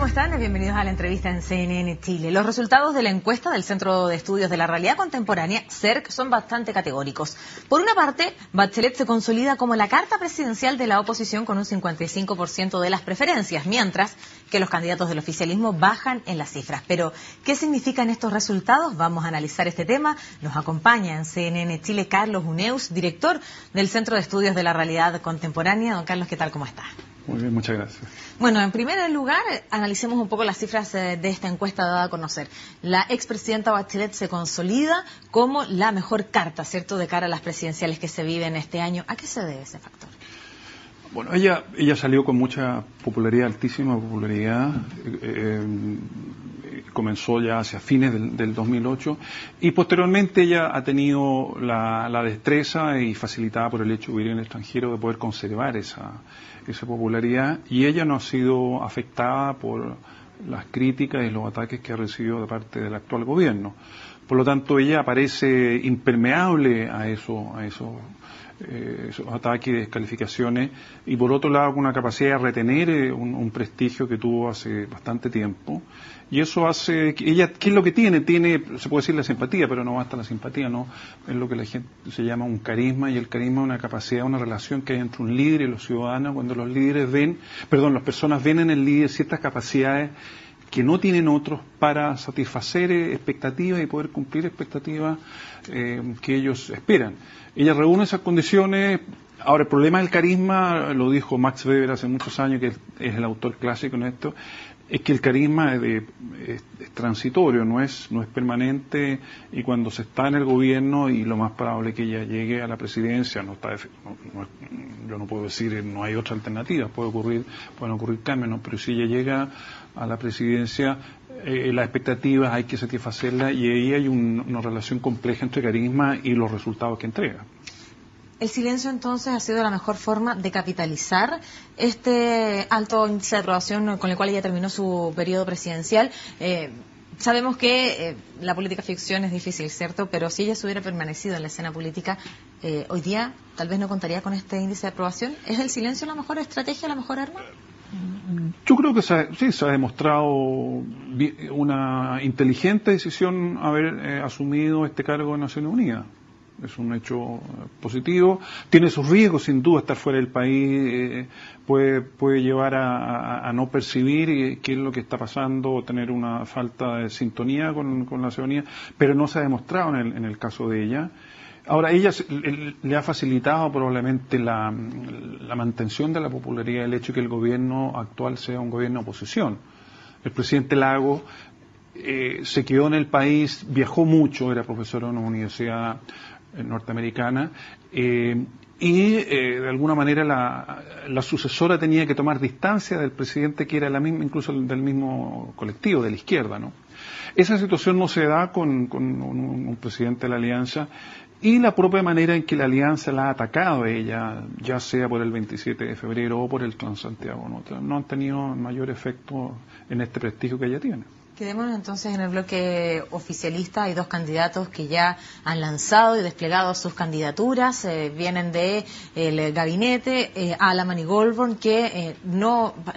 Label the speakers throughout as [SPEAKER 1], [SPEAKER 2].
[SPEAKER 1] ¿cómo están? Bienvenidos a la entrevista en CNN Chile. Los resultados de la encuesta del Centro de Estudios de la Realidad Contemporánea, CERC, son bastante categóricos. Por una parte, Bachelet se consolida como la carta presidencial de la oposición con un 55% de las preferencias, mientras que los candidatos del oficialismo bajan en las cifras. Pero, ¿qué significan estos resultados? Vamos a analizar este tema. Nos acompaña en CNN Chile Carlos Huneus, director del Centro de Estudios de la Realidad Contemporánea. Don Carlos, ¿qué tal? ¿Cómo está?
[SPEAKER 2] Muy bien, muchas gracias.
[SPEAKER 1] Bueno, en primer lugar, analicemos un poco las cifras de esta encuesta dada a conocer. La expresidenta Bachelet se consolida como la mejor carta, ¿cierto?, de cara a las presidenciales que se viven este año. ¿A qué se debe ese factor?
[SPEAKER 2] Bueno, ella salió con mucha popularidad, altísima popularidad. Comenzó ya hacia fines del 2008 y posteriormente ella ha tenido la destreza y facilitada por el hecho de vivir en el extranjero de poder conservar esa popularidad, y ella no ha sido afectada por las críticas y los ataques que ha recibido de parte del actual gobierno. Por lo tanto, ella aparece impermeable a esos ataques y descalificaciones, y por otro lado con una capacidad de retener un prestigio que tuvo hace bastante tiempo, y eso hace que ella, ¿qué es lo que tiene? Se puede decir la simpatía, pero no basta la simpatía, no, es lo que la gente se llama un carisma, y el carisma es una capacidad, una relación que hay entre un líder y los ciudadanos, cuando las personas ven en el líder ciertas capacidades que no tienen otros para satisfacer expectativas y poder cumplir expectativas que ellos esperan. Ella reúne esas condiciones. Ahora, el problema del carisma, lo dijo Max Weber hace muchos años, que es el autor clásico en esto, es que el carisma es transitorio, no es permanente, y cuando se está en el gobierno, y lo más probable que ella llegue a la presidencia, yo no puedo decir, no hay otra alternativa, pueden ocurrir cambios, ¿no? Pero si ella llega a la presidencia, las expectativas hay que satisfacerlas, y ahí hay una relación compleja entre carisma y los resultados que entrega.
[SPEAKER 1] ¿El silencio entonces ha sido la mejor forma de capitalizar este alto índice de aprobación con el cual ella terminó su periodo presidencial? Sabemos que la política ficción es difícil, ¿cierto? Pero si ella se hubiera permanecido en la escena política, hoy día tal vez no contaría con este índice de aprobación. ¿Es el silencio la mejor estrategia, la mejor arma?
[SPEAKER 2] Yo creo que se ha demostrado una inteligente decisión haber asumido este cargo en Naciones Unidas. Es un hecho positivo. Tiene sus riesgos, sin duda. Estar fuera del país puede llevar a no percibir qué es lo que está pasando, o tener una falta de sintonía con la ciudadanía, pero no se ha demostrado en el caso de ella. Ahora, ella le ha facilitado probablemente la mantención de la popularidad, el hecho de que el gobierno actual sea un gobierno de oposición. El presidente Lagos se quedó en el país, viajó mucho, era profesor en una universidad norteamericana, y de alguna manera la sucesora tenía que tomar distancia del presidente, que era la misma, incluso del mismo colectivo, de la izquierda, ¿no? Esa situación no se da con un presidente de la Alianza, y la propia manera en que la Alianza la ha atacado a ella, ya sea por el 27 de febrero o por el Transantiago, no han tenido mayor efecto en este prestigio que ella tiene.
[SPEAKER 1] Quedémonos entonces en el bloque oficialista. Hay dos candidatos que ya han lanzado y desplegado sus candidaturas. Vienen de el gabinete, Alaman y Goldborn, que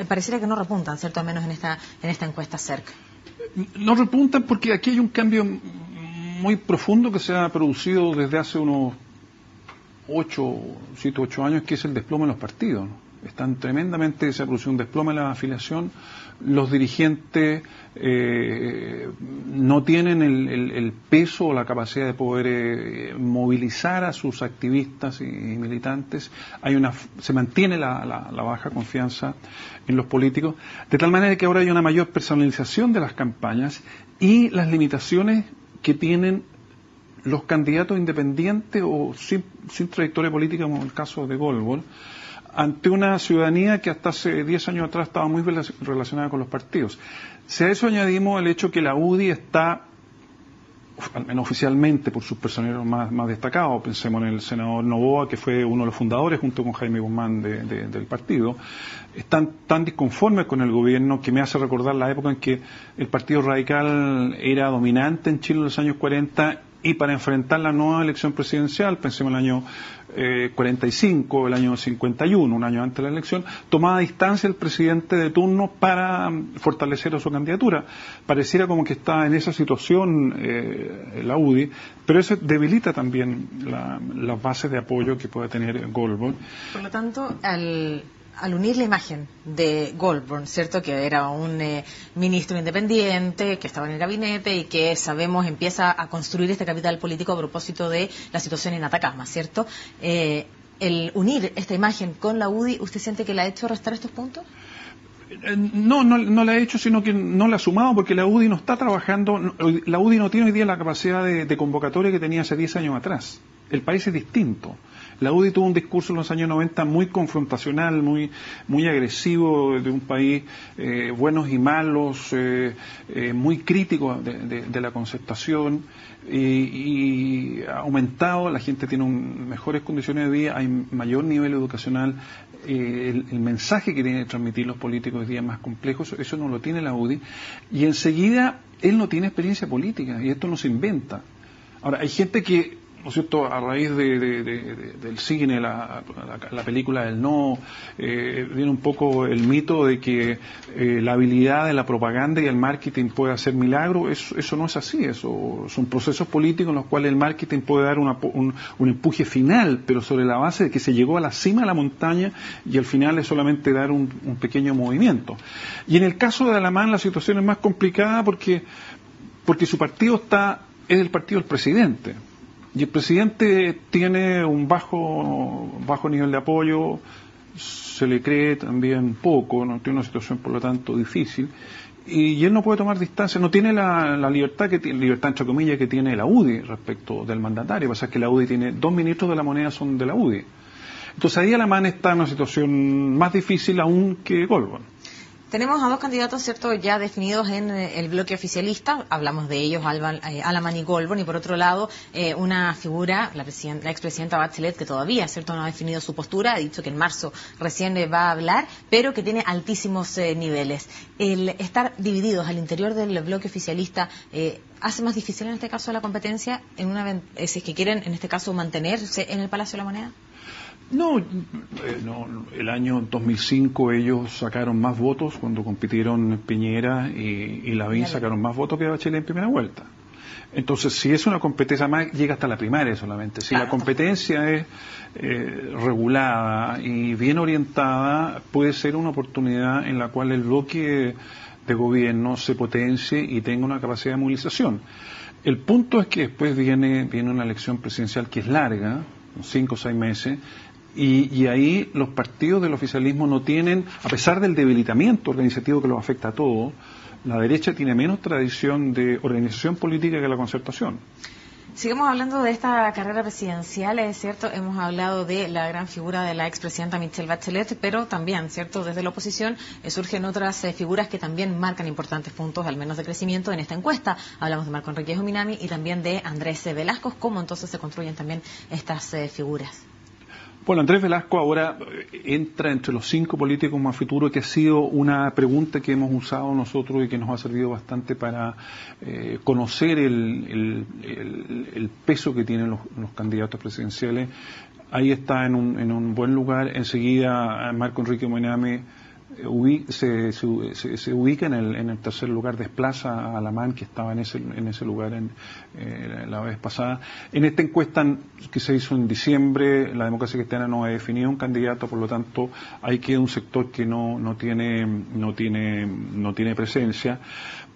[SPEAKER 1] pareciera que no repuntan, ¿cierto? Al menos en esta encuesta CERC.
[SPEAKER 2] No repuntan porque aquí hay un cambio muy profundo que se ha producido desde hace unos 7 u 8 años, que es el desplome de los partidos, ¿no? Se ha producido un desplome de la afiliación. Los dirigentes no tienen el peso o la capacidad de poder movilizar a sus activistas y militantes. Se mantiene la baja confianza en los políticos, de tal manera que ahora hay una mayor personalización de las campañas y las limitaciones que tienen los candidatos independientes o sin trayectoria política, como en el caso de Goldborn, ante una ciudadanía que hasta hace 10 años atrás estaba muy relacionada con los partidos. Si a eso añadimos el hecho que la UDI está, al menos oficialmente, por sus personeros más destacados, pensemos en el senador Noboa, que fue uno de los fundadores junto con Jaime Guzmán del partido, están tan disconformes con el gobierno que me hace recordar la época en que el Partido Radical era dominante en Chile en los años 40, y para enfrentar la nueva elección presidencial, pensemos en el año 45, el año 51, un año antes de la elección, tomaba distancia el presidente de turno para fortalecer a su candidatura. Pareciera como que está en esa situación la UDI, pero eso debilita también las bases de apoyo que pueda tener Goldberg.
[SPEAKER 1] Por lo tanto, al unir la imagen de Goldberg, ¿cierto?, que era un ministro independiente, que estaba en el gabinete y que sabemos empieza a construir este capital político a propósito de la situación en Atacama, ¿cierto? El unir esta imagen con la UDI, ¿usted siente que le ha hecho restar estos puntos?
[SPEAKER 2] No la ha hecho, sino que no la ha sumado, porque la UDI no está trabajando, la UDI no tiene hoy día la capacidad de convocatoria que tenía hace 10 años atrás. El país es distinto. La UDI tuvo un discurso en los años 90 muy confrontacional, muy agresivo, de un país buenos y malos, muy crítico de la concertación, y ha aumentado, la gente tiene mejores condiciones de vida, hay mayor nivel educacional, el mensaje que tienen que transmitir los políticos hoy día es más complejo, eso no lo tiene la UDI, y enseguida él no tiene experiencia política, y esto no se inventa. Ahora, hay gente que, ¿no es cierto?, a raíz del cine, la película del no, viene un poco el mito de que la habilidad de la propaganda y el marketing puede hacer milagros. Eso no es así, eso son procesos políticos en los cuales el marketing puede dar un empuje final, pero sobre la base de que se llegó a la cima de la montaña y al final es solamente dar un pequeño movimiento. Y en el caso de Alamán la situación es más complicada porque su partido es el partido del presidente. Y el presidente tiene un bajo nivel de apoyo, se le cree también poco, no tiene una situación por lo tanto difícil, y él no puede tomar distancia, no tiene la libertad entre comillas que tiene la UDI respecto del mandatario. Pasa que la UDI tiene 2 ministros de la moneda son de la UDI. Entonces ahí Alamán está en una situación más difícil aún que Goldberg.
[SPEAKER 1] Tenemos a 2 candidatos, ¿cierto?, ya definidos en el bloque oficialista. Hablamos de ellos, Alamán y Goldberg, y por otro lado, una figura, la expresidenta Bachelet, que todavía, ¿cierto?, no ha definido su postura, ha dicho que en marzo recién va a hablar, pero que tiene altísimos niveles. El estar divididos al interior del bloque oficialista hace más difícil en este caso la competencia, si es que quieren, en este caso, mantenerse en el Palacio de la Moneda.
[SPEAKER 2] No, el año 2005 ellos sacaron más votos cuando compitieron Piñera y Lavín sacaron más votos que Bachelet en primera vuelta. Entonces, si es una competencia más, llega hasta la primaria solamente. Si la competencia es regulada y bien orientada, puede ser una oportunidad en la cual el bloque de gobierno se potencie y tenga una capacidad de movilización. El punto es que después viene una elección presidencial que es larga, 5 o 6 meses, y ahí los partidos del oficialismo no tienen, a pesar del debilitamiento organizativo que los afecta a todos, la derecha tiene menos tradición de organización política que la concertación.
[SPEAKER 1] Sigamos hablando de esta carrera presidencial, es cierto, hemos hablado de la gran figura de la expresidenta Michelle Bachelet, pero también, cierto, desde la oposición surgen otras figuras que también marcan importantes puntos, al menos de crecimiento, en esta encuesta. Hablamos de Marco Enrique Jauminami y también de Andrés Velasco. ¿Cómo entonces se construyen también estas figuras?
[SPEAKER 2] Bueno, Andrés Velasco ahora entra entre los 5 políticos más futuros, que ha sido una pregunta que hemos usado nosotros y que nos ha servido bastante para conocer el peso que tienen los candidatos presidenciales. Ahí está en un buen lugar. Enseguida Marco Enrique Jauminami se ubica en el tercer lugar, desplaza a Alamán, que estaba en ese lugar la vez pasada. En esta encuesta que se hizo en diciembre, la Democracia Cristiana no ha definido un candidato, por lo tanto ahí queda un sector que no tiene presencia.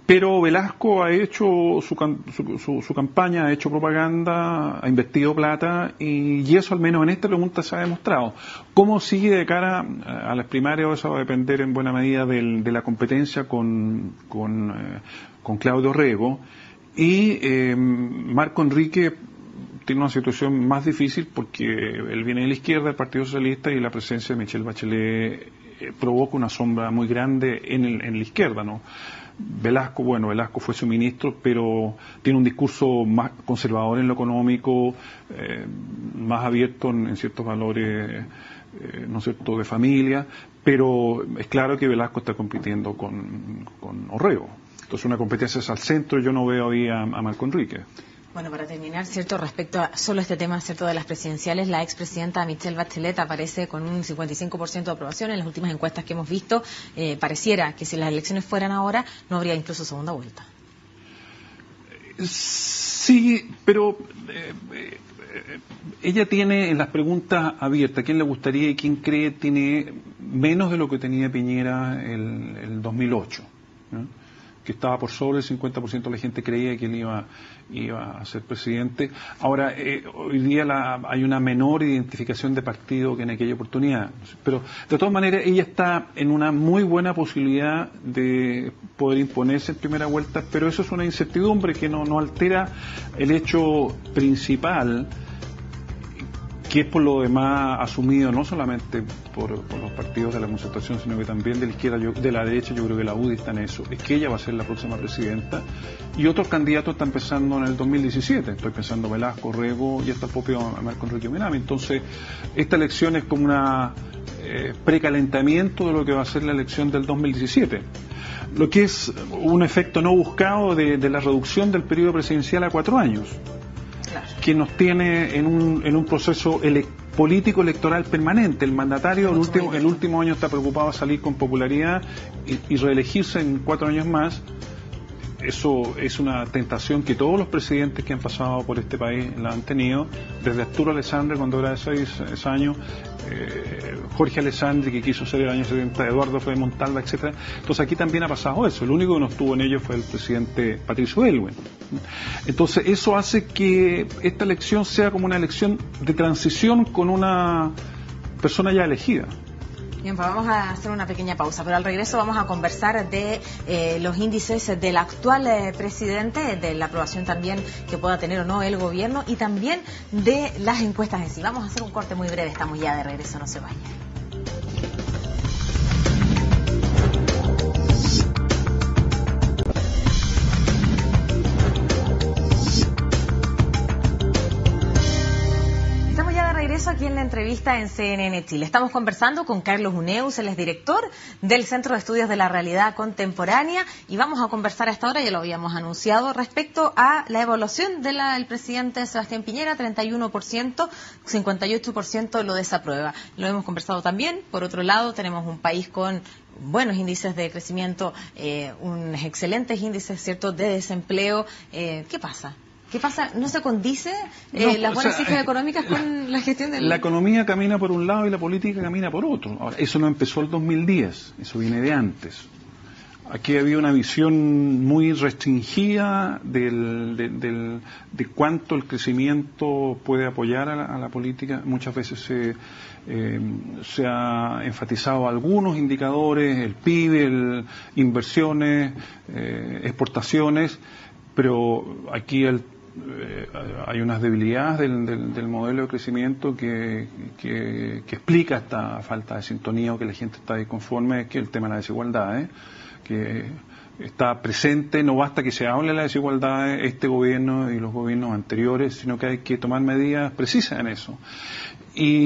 [SPEAKER 2] Pero Velasco ha hecho su campaña, ha hecho propaganda, ha invertido plata y eso al menos en esta pregunta se ha demostrado. ¿Cómo sigue de cara a las primarias? Eso va a depender en buena medida de la competencia con Claudio Rego. Y Marco Enrique tiene una situación más difícil porque él viene de la izquierda, del Partido Socialista, y la presencia de Michelle Bachelet provoca una sombra muy grande en la izquierda, ¿no? Velasco fue su ministro, pero tiene un discurso más conservador en lo económico, más abierto en ciertos valores, ¿no es cierto?, de familia, pero es claro que Velasco está compitiendo con Orrego. Entonces una competencia es al centro, yo no veo ahí a Marco Enrique.
[SPEAKER 1] Bueno, para terminar, cierto, respecto a solo este tema, cierto, de las presidenciales, la expresidenta Michelle Bachelet aparece con un 55% de aprobación. En las últimas encuestas que hemos visto, pareciera que si las elecciones fueran ahora, no habría incluso segunda vuelta.
[SPEAKER 2] Sí, pero ella tiene en las preguntas abiertas, ¿quién le gustaría y quién cree tiene menos de lo que tenía Piñera el 2008? ¿no? Que estaba por sobre el 50% de la gente creía que él iba a ser presidente. Ahora, hoy día hay una menor identificación de partido que en aquella oportunidad. Pero, de todas maneras, ella está en una muy buena posibilidad de poder imponerse en primera vuelta, pero eso es una incertidumbre que no altera el hecho principal, que es por lo demás asumido no solamente por los partidos de la concertación, sino que también de la izquierda, de la derecha. Yo creo que la UDI está en eso, es que ella va a ser la próxima presidenta, y otros candidatos están pensando en el 2017, estoy pensando Velasco, Rego y hasta el propio Marco Enrique Minami. Entonces, esta elección es como una precalentamiento de lo que va a ser la elección del 2017. Lo que es un efecto no buscado de la reducción del periodo presidencial a 4 años. Que nos tiene en un proceso político electoral permanente. El mandatario el último año está preocupado de salir con popularidad y reelegirse en 4 años más. Eso es una tentación que todos los presidentes que han pasado por este país la han tenido, desde Arturo Alessandri cuando era de 6 años, Jorge Alessandri que quiso ser el año 70, Eduardo Frei Montalva, etcétera. Entonces aquí también ha pasado eso. El único que no estuvo en ello fue el presidente Patricio Aylwin. Entonces eso hace que esta elección sea como una elección de transición con una persona ya elegida.
[SPEAKER 1] Bien, pues vamos a hacer una pequeña pausa, pero al regreso vamos a conversar de los índices del actual presidente, de la aprobación también que pueda tener o no el gobierno, y también de las encuestas en sí. Vamos a hacer un corte muy breve, estamos ya de regreso, no se vayan. Aquí en la entrevista en CNN Chile. Estamos conversando con Carlos Huneus, él es director del Centro de Estudios de la Realidad Contemporánea, y vamos a conversar a esta hora, ya lo habíamos anunciado, respecto a la evaluación del presidente Sebastián Piñera. 31%, 58% lo desaprueba. Lo hemos conversado también. Por otro lado, tenemos un país con buenos índices de crecimiento, unos excelentes índices, ¿cierto?, de desempleo. ¿Qué pasa? ¿Qué pasa? ¿No se condice las buenas cifras económicas con la gestión del...?
[SPEAKER 2] La economía camina por un lado y la política camina por otro. Ahora, eso no empezó el 2010, eso viene de antes. Aquí había una visión muy restringida de cuánto el crecimiento puede apoyar a la política. Muchas veces se ha enfatizado algunos indicadores, el PIB, inversiones, exportaciones, pero aquí hay unas debilidades del modelo de crecimiento que explica esta falta de sintonía, o que la gente está disconforme, que el tema de la desigualdad, que está presente. No basta que se hable de la desigualdad este gobierno y los gobiernos anteriores, sino que hay que tomar medidas precisas en eso. Y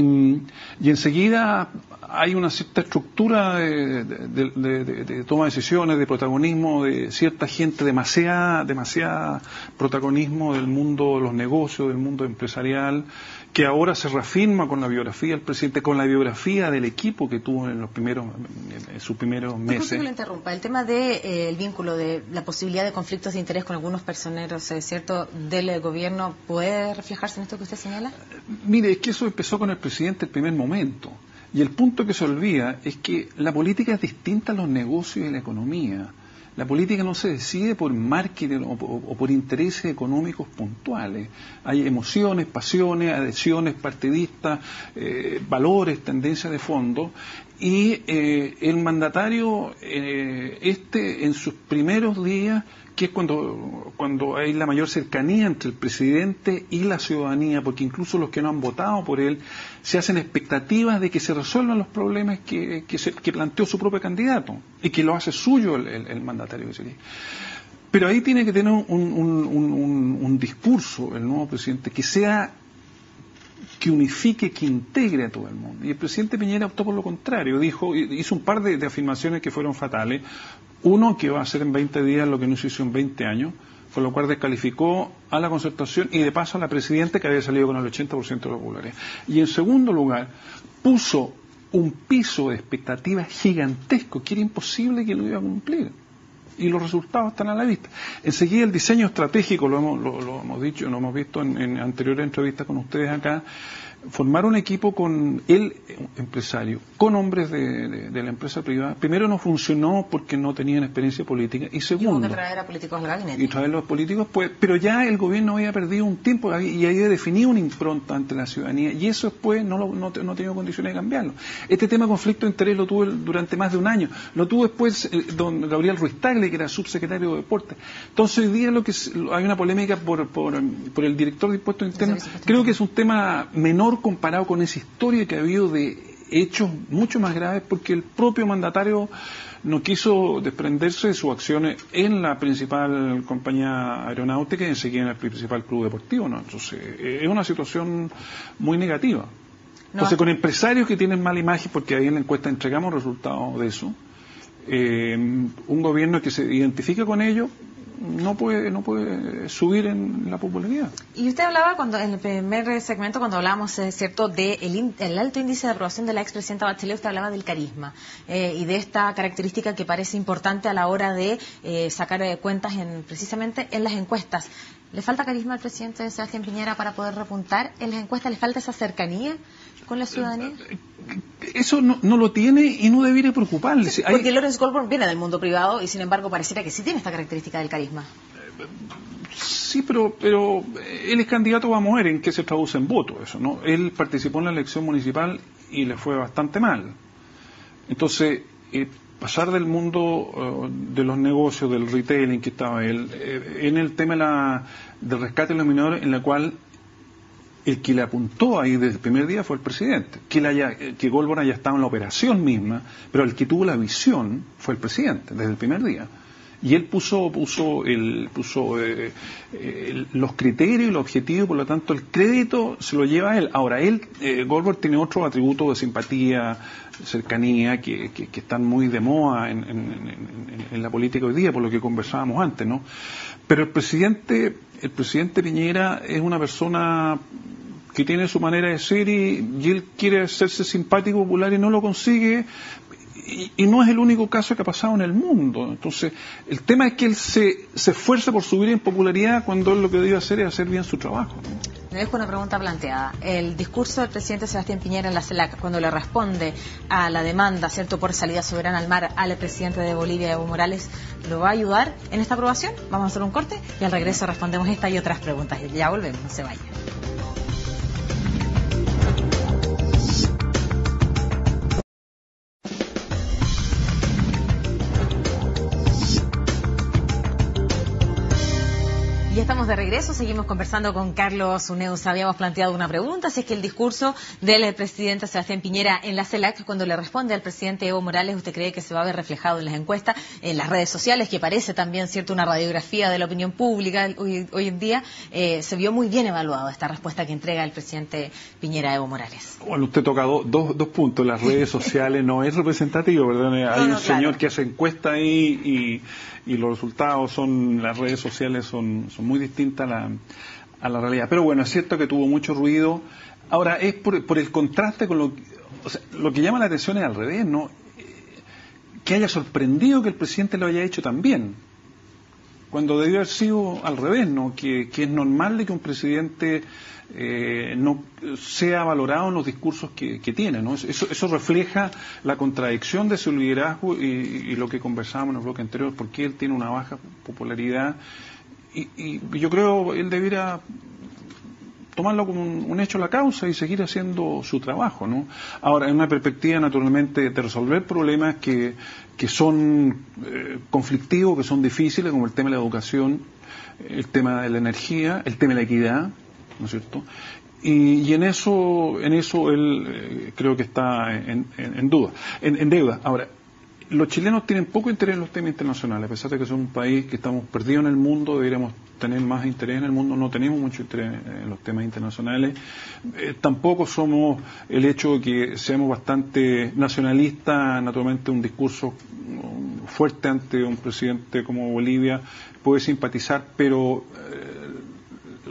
[SPEAKER 2] enseguida hay una cierta estructura de toma de decisiones, de protagonismo de cierta gente, demasiada protagonismo del mundo de los negocios, del mundo empresarial, que ahora se reafirma con la biografía del presidente, con la biografía del equipo que tuvo en sus primeros meses.
[SPEAKER 1] Que lo interrumpa. El tema del vínculo, de la posibilidad de conflictos de interés con algunos personeros, ¿cierto?, del gobierno, ¿puede reflejarse en esto que usted señala?
[SPEAKER 2] Mire, es que eso empezó con el presidente el primer momento. Y el punto que se olvida es que la política es distinta a los negocios y la economía. La política no se decide por marketing o por intereses económicos puntuales. Hay emociones, pasiones, adhesiones partidistas, valores, tendencias de fondo. Y el mandatario, en sus primeros días, que es cuando hay la mayor cercanía entre el presidente y la ciudadanía, porque incluso los que no han votado por él se hacen expectativas de que se resuelvan los problemas que planteó su propio candidato, y que lo hace suyo el mandatario que sería. Pero ahí tiene que tener un discurso el nuevo presidente que unifique, que integre a todo el mundo. Y el presidente Piñera optó por lo contrario. Hizo un par de afirmaciones que fueron fatales. Uno, que va a hacer en 20 días lo que no se hizo en 20 años. con lo cual descalificó a la Concertación y de paso a la Presidenta, que había salido con el 80% de la popularidad. Y en segundo lugar, puso un piso de expectativas gigantesco que era imposible que lo iba a cumplir. Y los resultados están a la vista. Enseguida el diseño estratégico, lo hemos dicho, lo hemos visto en anteriores entrevistas con ustedes acá, formar un equipo con el empresario, con hombres de la empresa privada. Primero no funcionó porque no tenían experiencia política y segundo...
[SPEAKER 1] Tuvo que traer a políticos al gabinete.
[SPEAKER 2] Y traer a los políticos, pues, pero ya el gobierno había perdido un tiempo y había definido una impronta ante la ciudadanía y eso después no tenía condiciones de cambiarlo. Este tema de conflicto de interés lo tuvo durante más de un año. Lo tuvo después don Gabriel Ruiz Tagle, que era subsecretario de Deportes. Entonces hoy día hay una polémica por el director de Impuestos Internos. Creo que es un tema menor comparado con esa historia que ha habido de hechos mucho más graves, porque el propio mandatario no quiso desprenderse de sus acciones en la principal compañía aeronáutica y enseguida en el principal club deportivo, ¿no? Entonces, es una situación muy negativa. Entonces, con empresarios que tienen mala imagen, porque ahí en la encuesta entregamos resultados de eso, un gobierno que se identifica con ellos no puede subir en la popularidad.
[SPEAKER 1] Y usted hablaba en el primer segmento, cuando hablábamos, cierto, del alto índice de aprobación de la expresidenta Bachelet, usted hablaba del carisma y de esta característica que parece importante a la hora de sacar cuentas precisamente en las encuestas. ¿Le falta carisma al presidente Sebastián Piñera para poder repuntar en las encuestas? ¿Le falta esa cercanía con la ciudadanía?
[SPEAKER 2] Eso no lo tiene y no debería preocuparle.
[SPEAKER 1] Sí, porque Lawrence Goldberg viene del mundo privado y sin embargo pareciera que sí tiene esta característica del carisma.
[SPEAKER 2] Sí, pero él es candidato, vamos a ver en qué se traduce en voto eso, ¿no? Él participó en la elección municipal y le fue bastante mal. Entonces, pasar del mundo de los negocios, del retailing que estaba él, en el tema del rescate de los minores, en la cual el que le apuntó ahí desde el primer día fue el presidente. Que Goldberg haya estado en la operación misma, pero el que tuvo la visión fue el presidente desde el primer día. Y él puso los criterios y los objetivos, por lo tanto el crédito se lo lleva a él. Ahora, Goldberg tiene otros atributos de simpatía, cercanía, que están muy de moda en la política hoy día, por lo que conversábamos antes, ¿no? Pero el presidente Piñera es una persona que tiene su manera de ser y él quiere hacerse simpático, popular y no lo consigue. Y no es el único caso que ha pasado en el mundo. Entonces, el tema es que él se esfuerza por subir en popularidad cuando él lo que debe hacer es hacer bien su trabajo, ¿no?
[SPEAKER 1] Le dejo una pregunta planteada. El discurso del presidente Sebastián Piñera en la CELAC, cuando le responde a la demanda, ¿cierto?, por salida soberana al mar al presidente de Bolivia, Evo Morales, ¿lo va a ayudar en esta aprobación? Vamos a hacer un corte y al regreso respondemos esta y otras preguntas. Ya volvemos, no se vayan. Ya estamos de regreso, seguimos conversando con Carlos Uneus. Habíamos planteado una pregunta, si es que el discurso del presidente Sebastián Piñera en la CELAC, cuando le responde al presidente Evo Morales, ¿usted cree que se va a ver reflejado en las encuestas, en las redes sociales, que parece también, cierto, una radiografía de la opinión pública hoy en día? Se vio muy bien evaluado esta respuesta que entrega el presidente Piñera a Evo Morales.
[SPEAKER 2] Bueno, usted toca dos puntos. Las redes sociales no es representativo, ¿verdad? Hay un señor que hace encuesta ahí y los resultados las redes sociales son muy distintas a la realidad. Pero bueno, es cierto que tuvo mucho ruido. Ahora, es por el contraste con lo que llama la atención es al revés, ¿no? Que haya sorprendido que el presidente lo haya hecho también, cuando debió haber sido al revés, ¿no? Que es normal de que un presidente no sea valorado en los discursos que tiene, ¿no? Eso refleja la contradicción de su liderazgo y lo que conversábamos en el bloque anterior, porque él tiene una baja popularidad y yo creo él debiera tomarlo como un hecho la causa y seguir haciendo su trabajo, ¿no? Ahora, en una perspectiva, naturalmente, de resolver problemas que son conflictivos, que son difíciles, como el tema de la educación, el tema de la energía, el tema de la equidad, ¿no es cierto? Y en eso él creo que está en deuda. Ahora, Los chilenos tienen poco interés en los temas internacionales, a pesar de que somos un país que estamos perdidos en el mundo, deberíamos tener más interés en el mundo, no tenemos mucho interés en los temas internacionales. Tampoco somos el hecho de que seamos bastante nacionalistas, naturalmente un discurso fuerte ante un presidente como Bolivia puede simpatizar, pero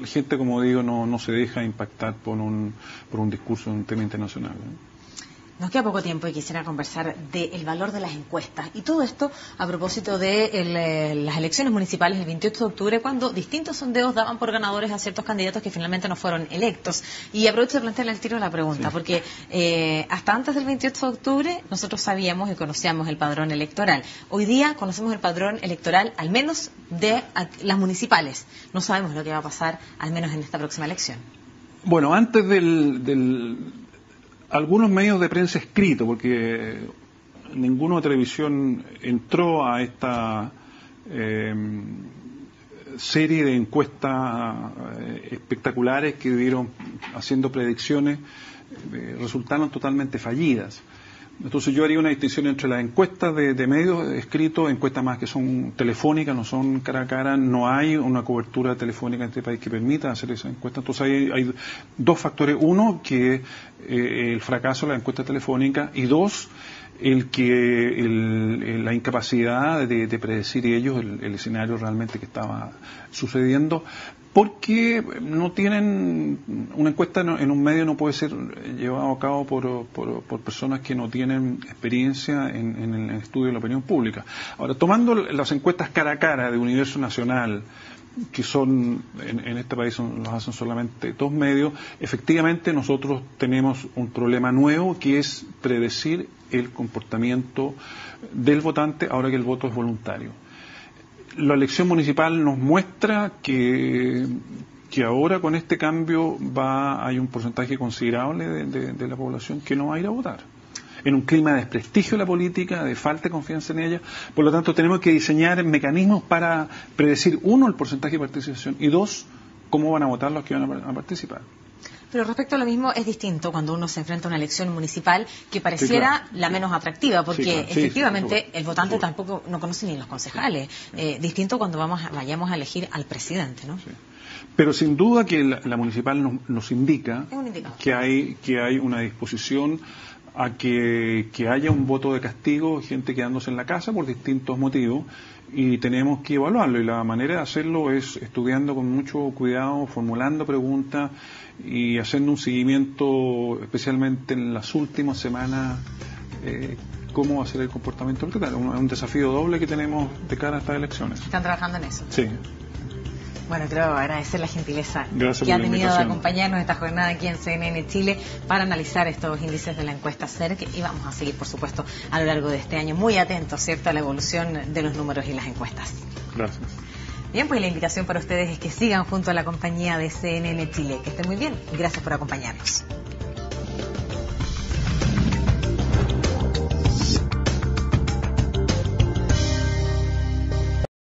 [SPEAKER 2] la gente, como digo, no se deja impactar por un discurso en un tema internacional.
[SPEAKER 1] Nos queda poco tiempo y quisiera conversar del valor de las encuestas. Y todo esto a propósito de las elecciones municipales del 28 de octubre, cuando distintos sondeos daban por ganadores a ciertos candidatos que finalmente no fueron electos. Y aprovecho de plantearle al tiro la pregunta, sí, porque hasta antes del 28 de octubre nosotros sabíamos y conocíamos el padrón electoral. Hoy día conocemos el padrón electoral, al menos de las municipales. No sabemos lo que va a pasar, al menos en esta próxima elección.
[SPEAKER 2] Bueno, antes algunos medios de prensa escrito, porque ninguno de televisión entró a esta serie de encuestas espectaculares que dieron haciendo predicciones, resultaron totalmente fallidas. Entonces yo haría una distinción entre las encuestas de medios escritos, encuestas más que son telefónicas, no son cara a cara, no hay una cobertura telefónica en este país que permita hacer esa encuesta. Entonces hay dos factores: uno, que el fracaso de la encuesta telefónica, y dos, la incapacidad de predecir ellos el escenario realmente que estaba sucediendo, porque no tienen una encuesta en un medio, no puede ser llevado a cabo por personas que no tienen experiencia en el estudio de la opinión pública. Ahora, tomando las encuestas cara a cara de Universo Nacional, que son en este país los hacen solamente dos medios, efectivamente nosotros tenemos un problema nuevo, que es predecir el comportamiento del votante ahora que el voto es voluntario. La elección municipal nos muestra que ahora con este cambio hay un porcentaje considerable de la población que no va a ir a votar, en un clima de desprestigio de la política, de falta de confianza en ella. Por lo tanto, tenemos que diseñar mecanismos para predecir, uno, el porcentaje de participación, y dos, cómo van a votar los que van a participar.
[SPEAKER 1] Pero respecto a lo mismo, es distinto cuando uno se enfrenta a una elección municipal que pareciera, sí, claro, la menos atractiva, porque, sí, claro, efectivamente, el votante tampoco no conoce ni los concejales. Distinto cuando vayamos a elegir al presidente, ¿no? Sí.
[SPEAKER 2] Pero sin duda que la municipal nos indica que hay una disposición a que haya un voto de castigo, gente quedándose en la casa por distintos motivos, y tenemos que evaluarlo, y la manera de hacerlo es estudiando con mucho cuidado, formulando preguntas y haciendo un seguimiento, especialmente en las últimas semanas, cómo va a ser el comportamiento electoral. Un desafío doble que tenemos de cara a estas elecciones.
[SPEAKER 1] ¿Están trabajando en eso?
[SPEAKER 2] Sí.
[SPEAKER 1] Bueno, quiero agradecer la gentileza
[SPEAKER 2] que
[SPEAKER 1] ha tenido de acompañarnos esta jornada aquí en CNN Chile para analizar estos índices de la encuesta CERC, y vamos a seguir, por supuesto, a lo largo de este año muy atentos, ¿cierto?, a la evolución de los números y las encuestas.
[SPEAKER 2] Gracias.
[SPEAKER 1] Bien, pues la invitación para ustedes es que sigan junto a la compañía de CNN Chile. Que estén muy bien y gracias por acompañarnos.